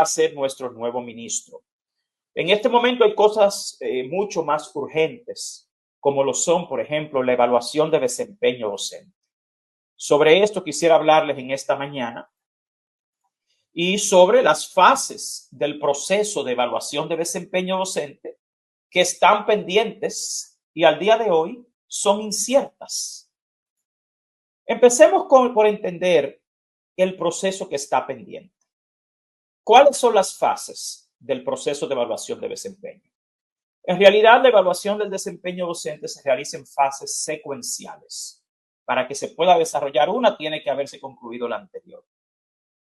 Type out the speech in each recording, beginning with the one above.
a ser nuestro nuevo ministro. En este momento hay cosas mucho más urgentes, como lo son, por ejemplo, la evaluación de desempeño docente. Sobre esto quisiera hablarles en esta mañana y sobre las fases del proceso de evaluación de desempeño docente que están pendientes y al día de hoy son inciertas. Empecemos por entender el proceso que está pendiente. ¿Cuáles son las fases del proceso de evaluación de desempeño? En realidad, la evaluación del desempeño docente se realiza en fases secuenciales. Para que se pueda desarrollar una, tiene que haberse concluido la anterior.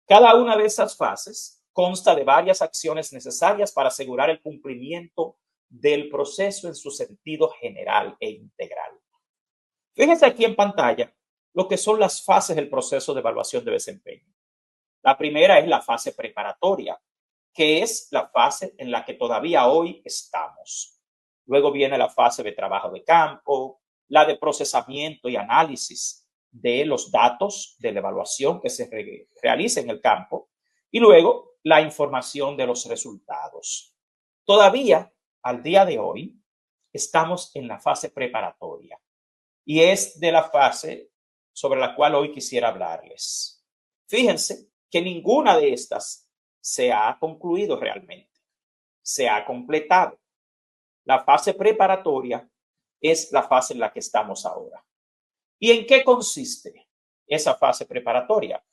Cada una de esas fases consta de varias acciones necesarias para asegurar el cumplimiento del proceso en su sentido general e integral. Fíjense aquí en pantalla lo que son las fases del proceso de evaluación de desempeño. La primera es la fase preparatoria, que es la fase en la que todavía hoy estamos. Luego viene la fase de trabajo de campo, la de procesamiento y análisis de los datos de la evaluación que se realiza en el campo y luego la información de los resultados. Todavía, al día de hoy, estamos en la fase preparatoria y es de la fase sobre la cual hoy quisiera hablarles. Fíjense que ninguna de estas se ha concluido realmente, se ha completado. La fase preparatoria es la fase en la que estamos ahora. ¿Y en qué consiste esa fase preparatoria?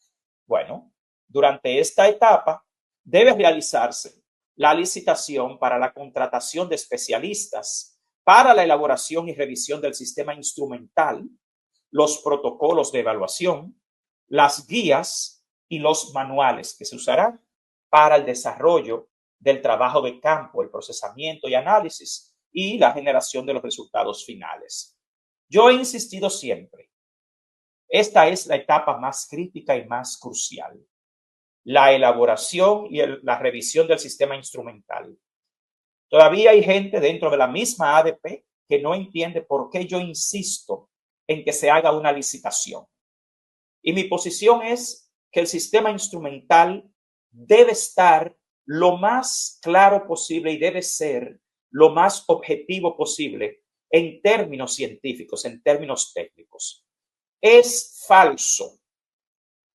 Bueno, durante esta etapa debe realizarse la licitación para la contratación de especialistas para la elaboración y revisión del sistema instrumental, los protocolos de evaluación, las guías y los manuales que se usarán para el desarrollo del trabajo de campo, el procesamiento y análisis y la generación de los resultados finales. Yo he insistido siempre, esta es la etapa más crítica y más crucial, la elaboración y la revisión del sistema instrumental. Todavía hay gente dentro de la misma ADP que no entiende por qué yo insisto en que se haga una licitación. Y mi posición es que el sistema instrumental debe estar lo más claro posible y debe ser lo más objetivo posible en términos científicos, en términos técnicos. Es falso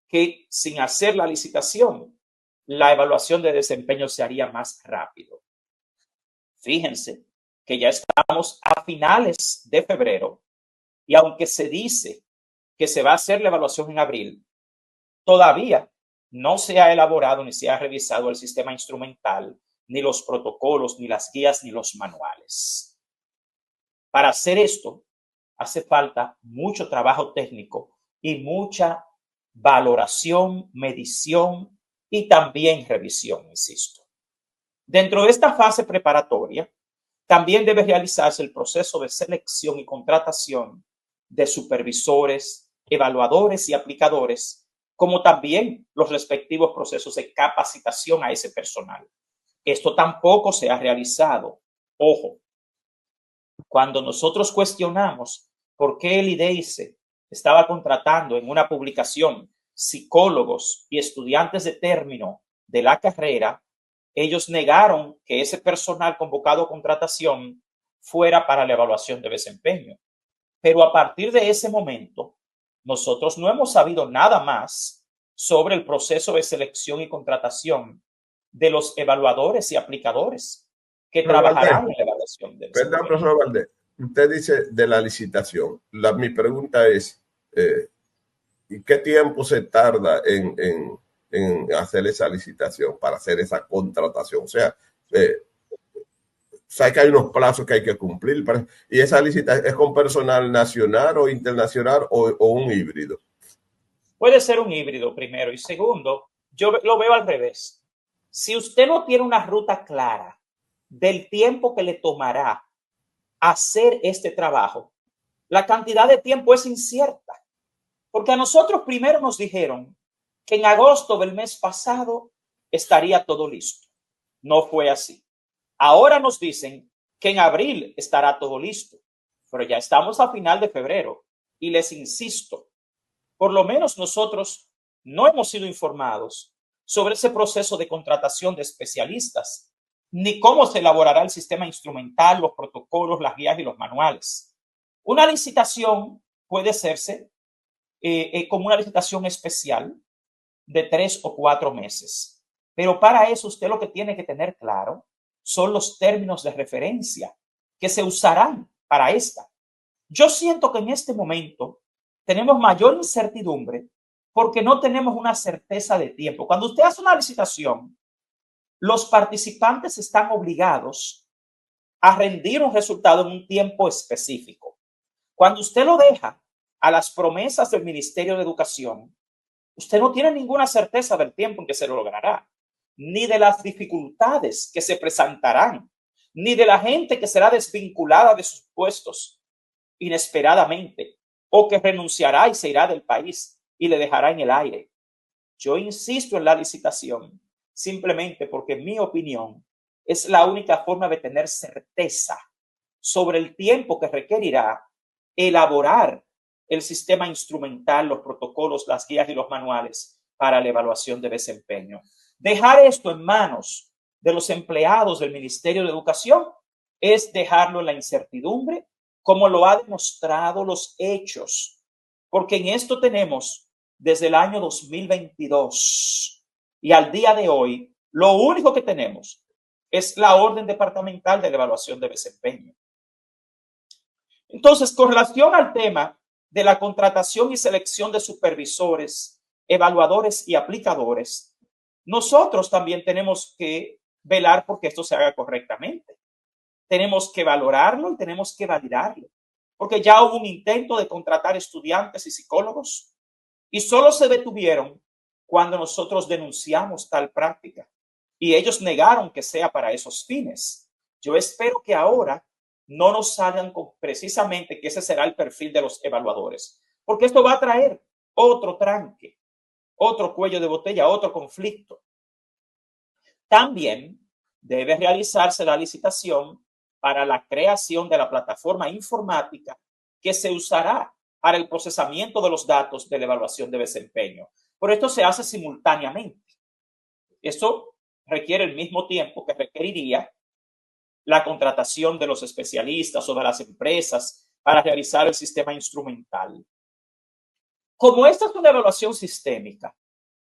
que sin hacer la licitación, la evaluación de desempeño se haría más rápido. Fíjense que ya estamos a finales de febrero y aunque se dice que se va a hacer la evaluación en abril, todavía no se ha elaborado ni se ha revisado el sistema instrumental, ni los protocolos, ni las guías, ni los manuales. Para hacer esto, hace falta mucho trabajo técnico y mucha valoración, medición y también revisión, insisto. Dentro de esta fase preparatoria, también debe realizarse el proceso de selección y contratación de supervisores, evaluadores y aplicadores, como también los respectivos procesos de capacitación a ese personal. Esto tampoco se ha realizado. Ojo, cuando nosotros cuestionamos por qué el IDEICE estaba contratando en una publicación psicólogos y estudiantes de término de la carrera, ellos negaron que ese personal convocado a contratación fuera para la evaluación de desempeño. Pero a partir de ese momento, nosotros no hemos sabido nada más sobre el proceso de selección y contratación de los evaluadores y aplicadores que trabajarán en la evaluación de desempeño. Perdón, profesor Valdés, usted dice de la licitación. Mi pregunta es, ¿y qué tiempo se tarda en hacer esa licitación, para hacer esa contratación? O sea, sabe que hay unos plazos que hay que cumplir. ¿Y esa licitación es con personal nacional o internacional o un híbrido? Puede ser un híbrido, primero. Y segundo, yo lo veo al revés. Si usted no tiene una ruta clara del tiempo que le tomará hacer este trabajo, la cantidad de tiempo es incierta. Porque a nosotros primero nos dijeron que en agosto del mes pasado estaría todo listo. No fue así. Ahora nos dicen que en abril estará todo listo, pero ya estamos a final de febrero y les insisto, por lo menos nosotros no hemos sido informados sobre ese proceso de contratación de especialistas, ni cómo se elaborará el sistema instrumental, los protocolos, las guías y los manuales. Una licitación puede hacerse como una licitación especial de 3 o 4 meses. Pero para eso usted lo que tiene que tener claro son los términos de referencia que se usarán para esta. Yo siento que en este momento tenemos mayor incertidumbre porque no tenemos una certeza de tiempo. Cuando usted hace una licitación, los participantes están obligados a rendir un resultado en un tiempo específico. Cuando usted lo deja a las promesas del Ministerio de Educación, usted no tiene ninguna certeza del tiempo en que se lo logrará, ni de las dificultades que se presentarán, ni de la gente que será desvinculada de sus puestos inesperadamente o que renunciará y se irá del país y le dejará en el aire. Yo insisto en la licitación simplemente porque, en mi opinión, es la única forma de tener certeza sobre el tiempo que requerirá elaborar el sistema instrumental, los protocolos, las guías y los manuales para la evaluación de desempeño. Dejar esto en manos de los empleados del Ministerio de Educación es dejarlo en la incertidumbre, como lo ha demostrado los hechos, porque en esto tenemos desde el año 2022 y al día de hoy, lo único que tenemos es la orden departamental de la evaluación de desempeño. Entonces, con relación al tema de la contratación y selección de supervisores, evaluadores y aplicadores, nosotros también tenemos que velar porque esto se haga correctamente. Tenemos que valorarlo y tenemos que validarlo, porque ya hubo un intento de contratar estudiantes y psicólogos y solo se detuvieron cuando nosotros denunciamos tal práctica y ellos negaron que sea para esos fines. Yo espero que ahora no nos salgan con precisamente que ese será el perfil de los evaluadores, porque esto va a traer otro tranque, otro cuello de botella, otro conflicto. También debe realizarse la licitación para la creación de la plataforma informática que se usará para el procesamiento de los datos de la evaluación de desempeño. Pero esto se hace simultáneamente. Esto requiere el mismo tiempo que requeriría la contratación de los especialistas o de las empresas para realizar el sistema instrumental. Como esta es una evaluación sistémica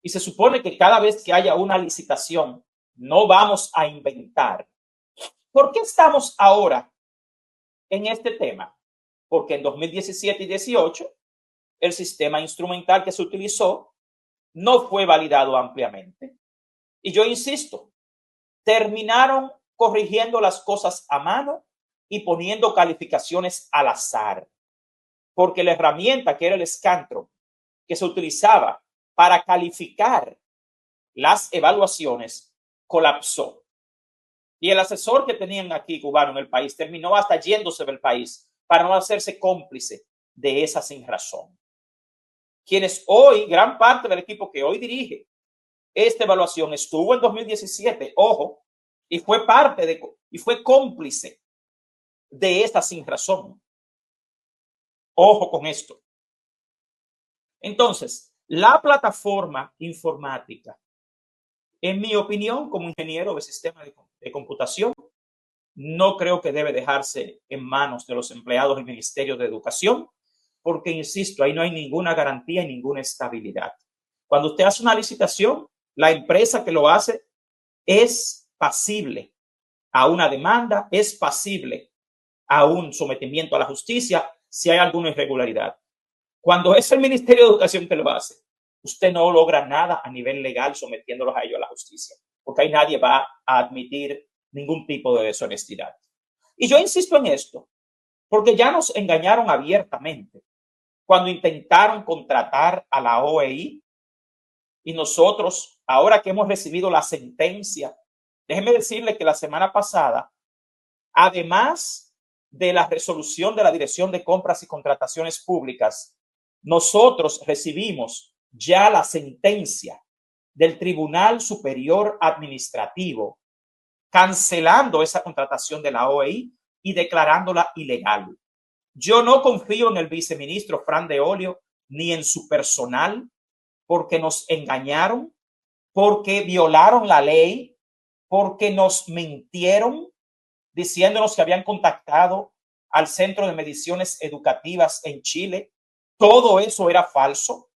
y se supone que cada vez que haya una licitación no vamos a inventar, ¿por qué estamos ahora en este tema? Porque en 2017 y 18 el sistema instrumental que se utilizó no fue validado ampliamente. Y yo insisto, terminaron corrigiendo las cosas a mano y poniendo calificaciones al azar, porque la herramienta que era el Scantron, que se utilizaba para calificar las evaluaciones, colapsó. Y el asesor que tenían aquí cubano en el país terminó hasta yéndose del país para no hacerse cómplice de esa sinrazón. Quienes hoy, gran parte del equipo que hoy dirige esta evaluación estuvo en 2017, ojo, y fue parte de, y fue cómplice de esta sinrazón. Ojo con esto. Entonces, la plataforma informática, en mi opinión, como ingeniero de sistemas de computación, no creo que debe dejarse en manos de los empleados del Ministerio de Educación, porque, insisto, ahí no hay ninguna garantía y ninguna estabilidad. Cuando usted hace una licitación, la empresa que lo hace es pasible a una demanda, es pasible a un sometimiento a la justicia si hay alguna irregularidad. Cuando es el Ministerio de Educación que lo hace, usted no logra nada a nivel legal sometiéndolos a ellos a la justicia, porque ahí nadie va a admitir ningún tipo de deshonestidad. Y yo insisto en esto, porque ya nos engañaron abiertamente cuando intentaron contratar a la OEI y nosotros, ahora que hemos recibido la sentencia, déjenme decirle que la semana pasada, además de la resolución de la Dirección de Compras y Contrataciones Públicas, nosotros recibimos ya la sentencia del Tribunal Superior Administrativo cancelando esa contratación de la OEI y declarándola ilegal. Yo no confío en el viceministro Fran de Olio ni en su personal porque nos engañaron porque violaron la ley, porque nos mintieron diciéndonos que habían contactado al Centro de Mediciones Educativas en Chile. Todo eso era falso.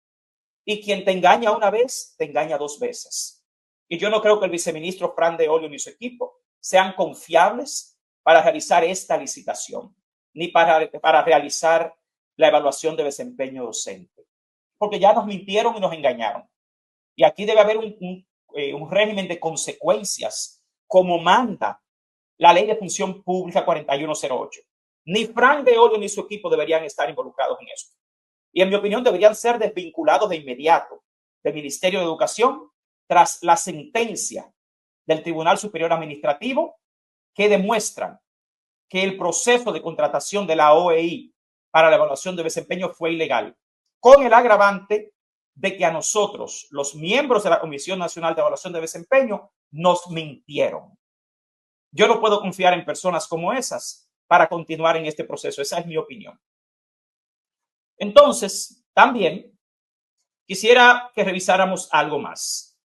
Y quien te engaña una vez, te engaña dos veces. Y yo no creo que el viceministro Fran de Olio ni su equipo sean confiables para realizar esta licitación, ni para realizar la evaluación de desempeño docente. Porque ya nos mintieron y nos engañaron. Y aquí debe haber un régimen de consecuencias, como manda la Ley de Función Pública 4108. Ni Fran de Olio ni su equipo deberían estar involucrados en esto. Y en mi opinión deberían ser desvinculados de inmediato del Ministerio de Educación tras la sentencia del Tribunal Superior Administrativo que demuestran que el proceso de contratación de la OEI para la evaluación de desempeño fue ilegal, con el agravante de que a nosotros, los miembros de la Comisión Nacional de Evaluación de Desempeño, nos mintieron. Yo no puedo confiar en personas como esas para continuar en este proceso. Esa es mi opinión. Entonces, también quisiera que revisáramos algo más.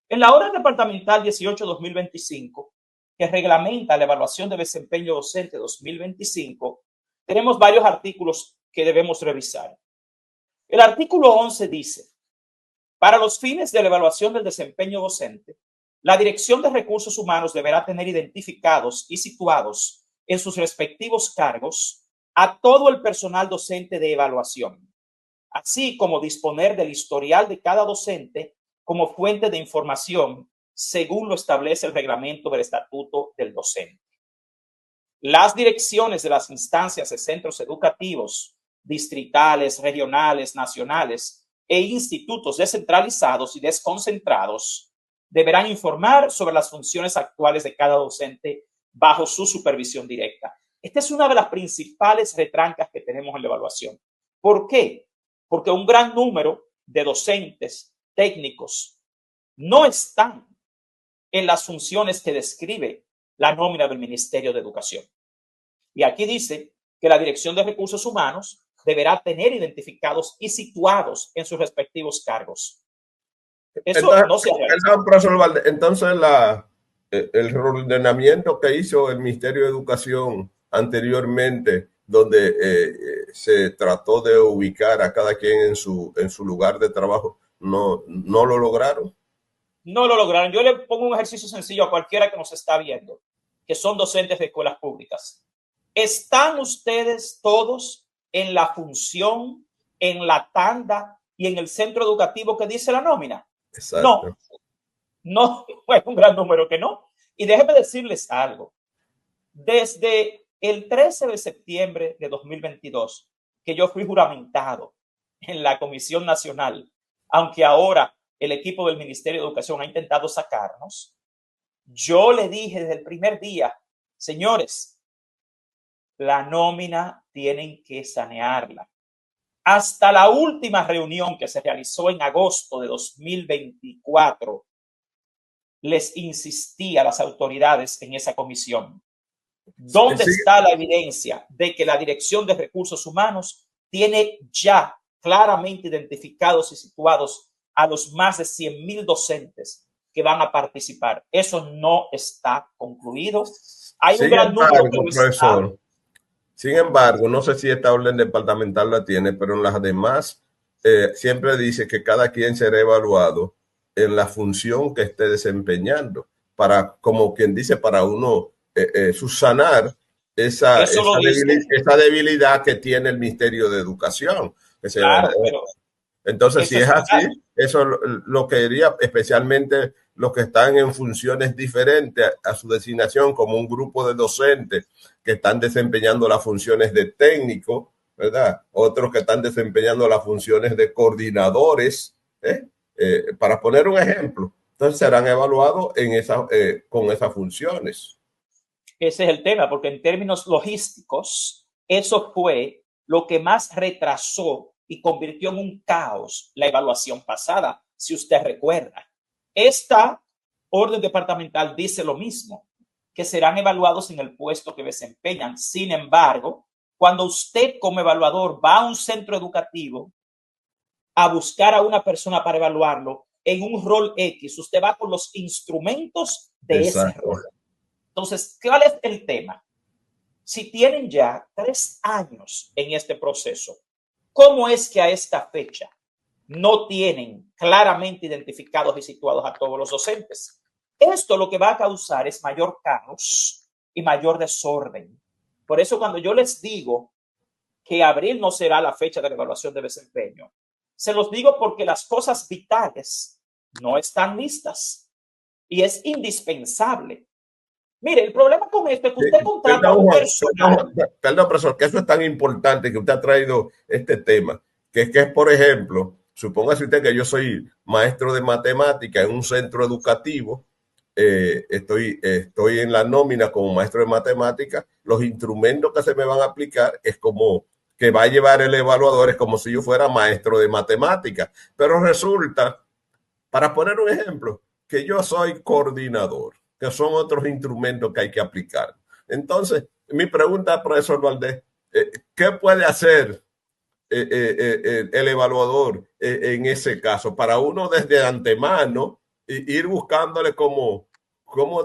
En la orden departamental 18-2025, que reglamenta la evaluación de desempeño docente 2025, tenemos varios artículos que debemos revisar. El artículo 11 dice: para los fines de la evaluación del desempeño docente, la Dirección de Recursos Humanos deberá tener identificados y situados en sus respectivos cargos a todo el personal docente de evaluación, así como disponer del historial de cada docente como fuente de información según lo establece el reglamento del estatuto del docente. Las direcciones de las instancias de centros educativos, distritales, regionales, nacionales e institutos descentralizados y desconcentrados deberán informar sobre las funciones actuales de cada docente bajo su supervisión directa. Esta es una de las principales retrancas que tenemos en la evaluación. ¿Por qué? Porque un gran número de docentes, técnicos, no están en las funciones que describe la nómina del Ministerio de Educación. Y aquí dice que la Dirección de Recursos Humanos deberá tener identificados y situados en sus respectivos cargos. Eso Entonces, no se ha realizado. perdón, profesor Valde, entonces el reordenamiento que hizo el Ministerio de Educación anteriormente, donde se trató de ubicar a cada quien en su lugar de trabajo, no lo lograron. No lo lograron. Yo le pongo un ejercicio sencillo a cualquiera que nos está viendo, que son docentes de escuelas públicas. ¿Están ustedes todos en la función, en la tanda y en el centro educativo que dice la nómina? Exacto. No, fue un gran número que no. Y déjenme decirles algo. Desde el 13 de septiembre de 2022, que yo fui juramentado en la Comisión Nacional, aunque ahora el equipo del Ministerio de Educación ha intentado sacarnos, yo le dije desde el primer día: señores, la nómina tienen que sanearla. Hasta la última reunión que se realizó en agosto de 2024, les insistí a las autoridades en esa comisión. ¿Dónde está la evidencia de que la Dirección de Recursos Humanos tiene ya claramente identificados y situados a los más de 100,000 docentes que van a participar? Eso no está concluido. Hay un gran número que profesor. Sin embargo, no sé si esta orden departamental la tiene, pero en las demás siempre dice que cada quien será evaluado en la función que esté desempeñando, para, como quien dice, para uno subsanar esa debilidad que tiene el Ministerio de Educación. Claro, pero entonces, si es así, eso lo quería, especialmente los que están en funciones diferentes a su designación, como un grupo de docentes que están desempeñando las funciones de técnico, ¿verdad? Otros que están desempeñando las funciones de coordinadores, para poner un ejemplo. Entonces serán evaluados con esas funciones. Ese es el tema, porque en términos logísticos, eso fue lo que más retrasó y convirtió en un caos la evaluación pasada, si usted recuerda. Esta orden departamental dice lo mismo, que serán evaluados en el puesto que desempeñan. Sin embargo, cuando usted como evaluador va a un centro educativo a buscar a una persona para evaluarlo, en un rol X, usted va con los instrumentos de ese rol. Entonces, ¿cuál es el tema? Si tienen ya 3 años en este proceso, ¿cómo es que a esta fecha no tienen claramente identificados y situados a todos los docentes? Esto lo que va a causar es mayor caos y mayor desorden. Por eso cuando yo les digo que abril no será la fecha de la evaluación de desempeño, se los digo porque las cosas vitales no están listas y es indispensable. Mire, el problema con esto es que usted contrata a un personal. Perdón, profesor, que eso es tan importante que usted ha traído este tema, que es, por ejemplo, supóngase usted que yo soy maestro de matemática en un centro educativo, estoy en la nómina como maestro de matemática, los instrumentos que se me van a aplicar es como que va a llevar el evaluador, es como si yo fuera maestro de matemática, pero resulta, para poner un ejemplo, que yo soy coordinador, que son otros instrumentos que hay que aplicar. Entonces, mi pregunta, profesor Valdés, ¿qué puede hacer el evaluador en ese caso? Para uno desde antemano ir buscándole cómo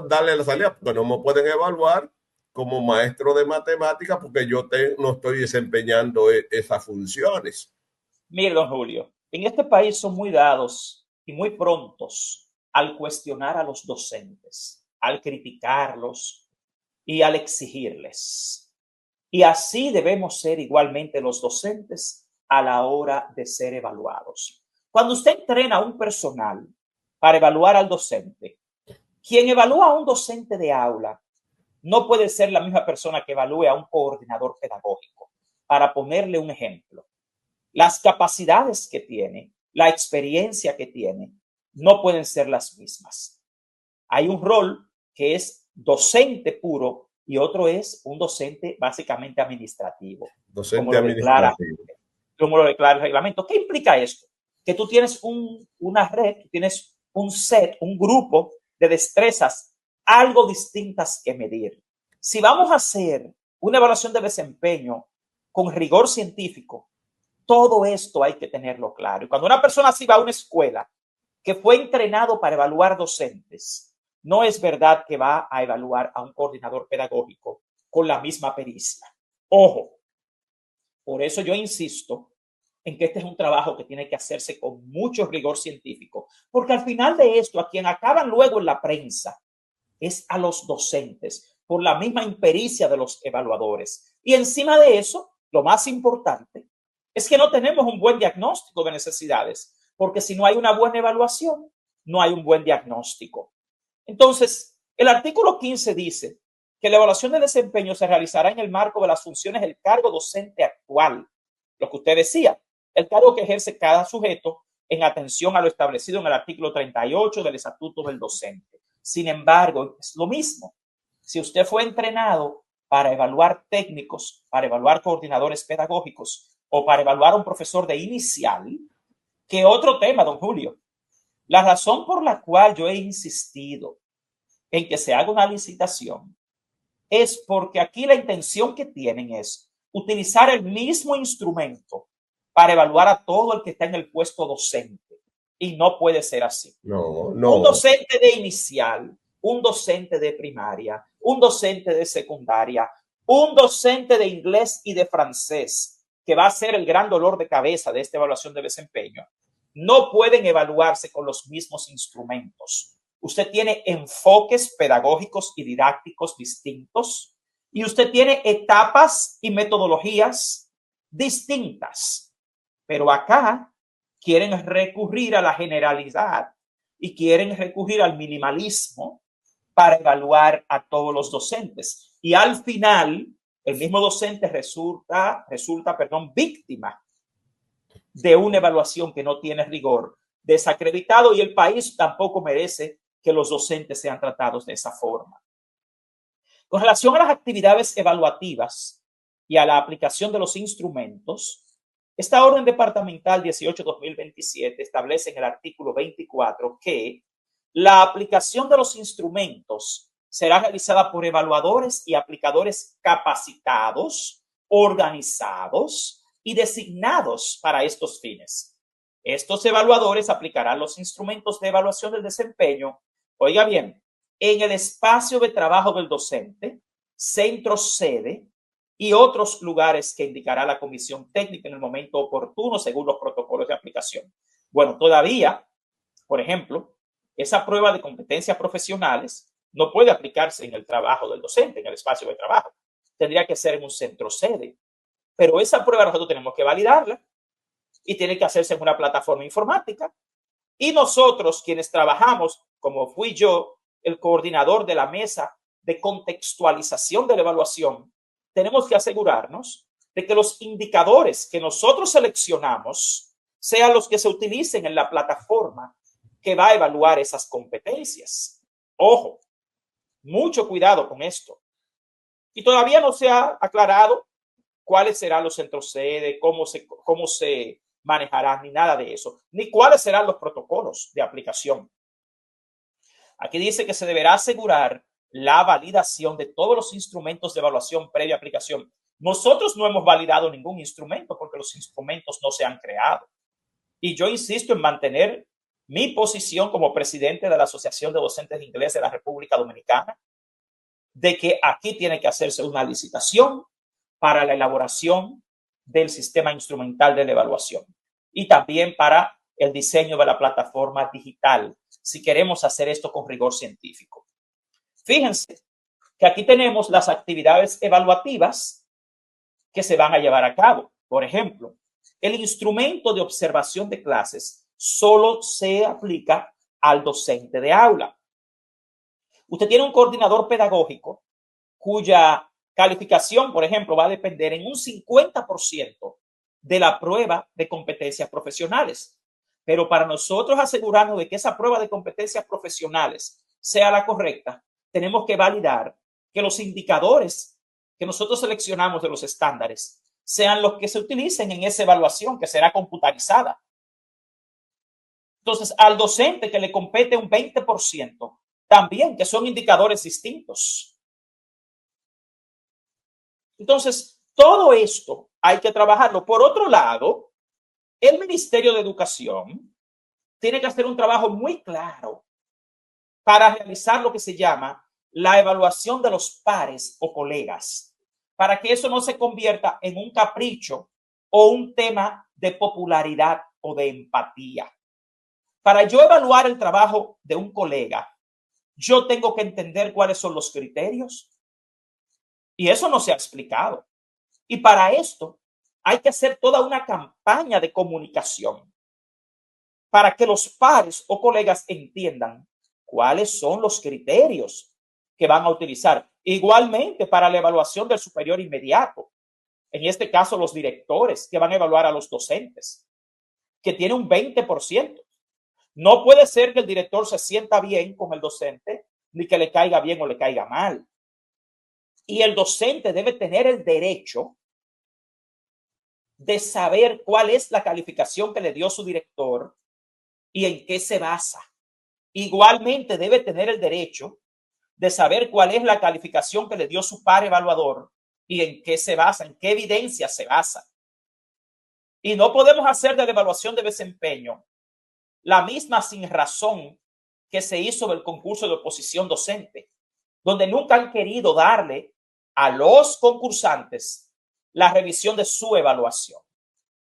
darle la salida, porque no me pueden evaluar como maestro de matemáticas porque yo no estoy desempeñando esas funciones. Mire, don Julio, en este país son muy dados y muy prontos al cuestionar a los docentes, al criticarlos y al exigirles. Y así debemos ser igualmente los docentes a la hora de ser evaluados. Cuando usted entrena a un personal para evaluar al docente, quien evalúa a un docente de aula no puede ser la misma persona que evalúe a un coordinador pedagógico. Para ponerle un ejemplo, las capacidades que tiene, la experiencia que tiene, no pueden ser las mismas. Hay un rol que es docente puro y otro es un docente básicamente administrativo. Docente administrativo. Como lo declara el reglamento. ¿Qué implica esto? Que tú tienes una red, tú tienes un set, un grupo de destrezas algo distintas que medir. Si vamos a hacer una evaluación de desempeño con rigor científico, todo esto hay que tenerlo claro. Y cuando una persona así va a una escuela que fue entrenado para evaluar docentes, no es verdad que va a evaluar a un coordinador pedagógico con la misma pericia. Ojo, por eso yo insisto en que este es un trabajo que tiene que hacerse con mucho rigor científico, porque al final de esto, a quien acaban luego en la prensa es a los docentes, por la misma impericia de los evaluadores. Y encima de eso, lo más importante es que no tenemos un buen diagnóstico de necesidades, porque si no hay una buena evaluación, no hay un buen diagnóstico. Entonces, el artículo 15 dice que la evaluación de desempeño se realizará en el marco de las funciones del cargo docente actual. Lo que usted decía, el cargo que ejerce cada sujeto en atención a lo establecido en el artículo 38 del Estatuto del Docente. Sin embargo, es lo mismo. Si usted fue entrenado para evaluar técnicos, para evaluar coordinadores pedagógicos o para evaluar a un profesor de inicial, ¿qué otro tema, don Julio? La razón por la cual yo he insistido en que se haga una licitación es porque aquí la intención que tienen es utilizar el mismo instrumento para evaluar a todo el que está en el puesto docente. Y no puede ser así. No. Un docente de inicial, un docente de primaria, un docente de secundaria, un docente de inglés y de francés, que va a ser el gran dolor de cabeza de esta evaluación de desempeño, no pueden evaluarse con los mismos instrumentos. Usted tiene enfoques pedagógicos y didácticos distintos y usted tiene etapas y metodologías distintas. Pero acá quieren recurrir a la generalidad y quieren recurrir al minimalismo para evaluar a todos los docentes. Y al final, el mismo docente resulta víctima de una evaluación que no tiene rigor, desacreditado, y el país tampoco merece que los docentes sean tratados de esa forma. Con relación a las actividades evaluativas y a la aplicación de los instrumentos, esta orden departamental 18-2027 establece en el artículo 24 que la aplicación de los instrumentos será realizada por evaluadores y aplicadores capacitados, organizados y designados para estos fines. Estos evaluadores aplicarán los instrumentos de evaluación del desempeño, oiga bien, en el espacio de trabajo del docente, centro sede y otros lugares que indicará la comisión técnica en el momento oportuno según los protocolos de aplicación. Bueno, todavía, por ejemplo, esa prueba de competencias profesionales no puede aplicarse en el trabajo del docente, en el espacio de trabajo. Tendría que ser en un centro sede. Pero esa prueba nosotros tenemos que validarla y tiene que hacerse en una plataforma informática. Y nosotros, quienes trabajamos, como fui yo, el coordinador de la mesa de contextualización de la evaluación, tenemos que asegurarnos de que los indicadores que nosotros seleccionamos sean los que se utilicen en la plataforma que va a evaluar esas competencias. Ojo, mucho cuidado con esto. Y todavía no se ha aclarado cuáles serán los centros sede, cómo se manejarán, ni nada de eso, ni cuáles serán los protocolos de aplicación. Aquí dice que se deberá asegurar la validación de todos los instrumentos de evaluación previa aplicación. Nosotros no hemos validado ningún instrumento porque los instrumentos no se han creado. Y yo insisto en mantener mi posición como presidente de la Asociación de Docentes de Inglés de la República Dominicana, de que aquí tiene que hacerse una licitación para la elaboración del sistema instrumental de la evaluación y también para el diseño de la plataforma digital, si queremos hacer esto con rigor científico. Fíjense que aquí tenemos las actividades evaluativas que se van a llevar a cabo. Por ejemplo, el instrumento de observación de clases solo se aplica al docente de aula. Usted tiene un coordinador pedagógico cuya calificación, por ejemplo, va a depender en un 50% de la prueba de competencias profesionales. Pero para nosotros asegurarnos de que esa prueba de competencias profesionales sea la correcta, tenemos que validar que los indicadores que nosotros seleccionamos de los estándares sean los que se utilicen en esa evaluación que será computarizada. Entonces, al docente que le compete un 20%, también que son indicadores distintos. Entonces, todo esto hay que trabajarlo. Por otro lado, el Ministerio de Educación tiene que hacer un trabajo muy claro para realizar lo que se llama la evaluación de los pares o colegas, para que eso no se convierta en un capricho o un tema de popularidad o de empatía. Para yo evaluar el trabajo de un colega, yo tengo que entender cuáles son los criterios. Y eso no se ha explicado. Y para esto hay que hacer toda una campaña de comunicación para que los pares o colegas entiendan cuáles son los criterios que van a utilizar. Igualmente para la evaluación del superior inmediato. En este caso, los directores que van a evaluar a los docentes, que tiene un 20%. No puede ser que el director se sienta bien con el docente, ni que le caiga bien o le caiga mal. Y el docente debe tener el derecho de saber cuál es la calificación que le dio su director y en qué se basa. Igualmente debe tener el derecho de saber cuál es la calificación que le dio su par evaluador y en qué se basa, en qué evidencia se basa. Y no podemos hacer de la evaluación de desempeño la misma sin razón que se hizo del concurso de oposición docente, donde nunca han querido darle a los concursantes la revisión de su evaluación.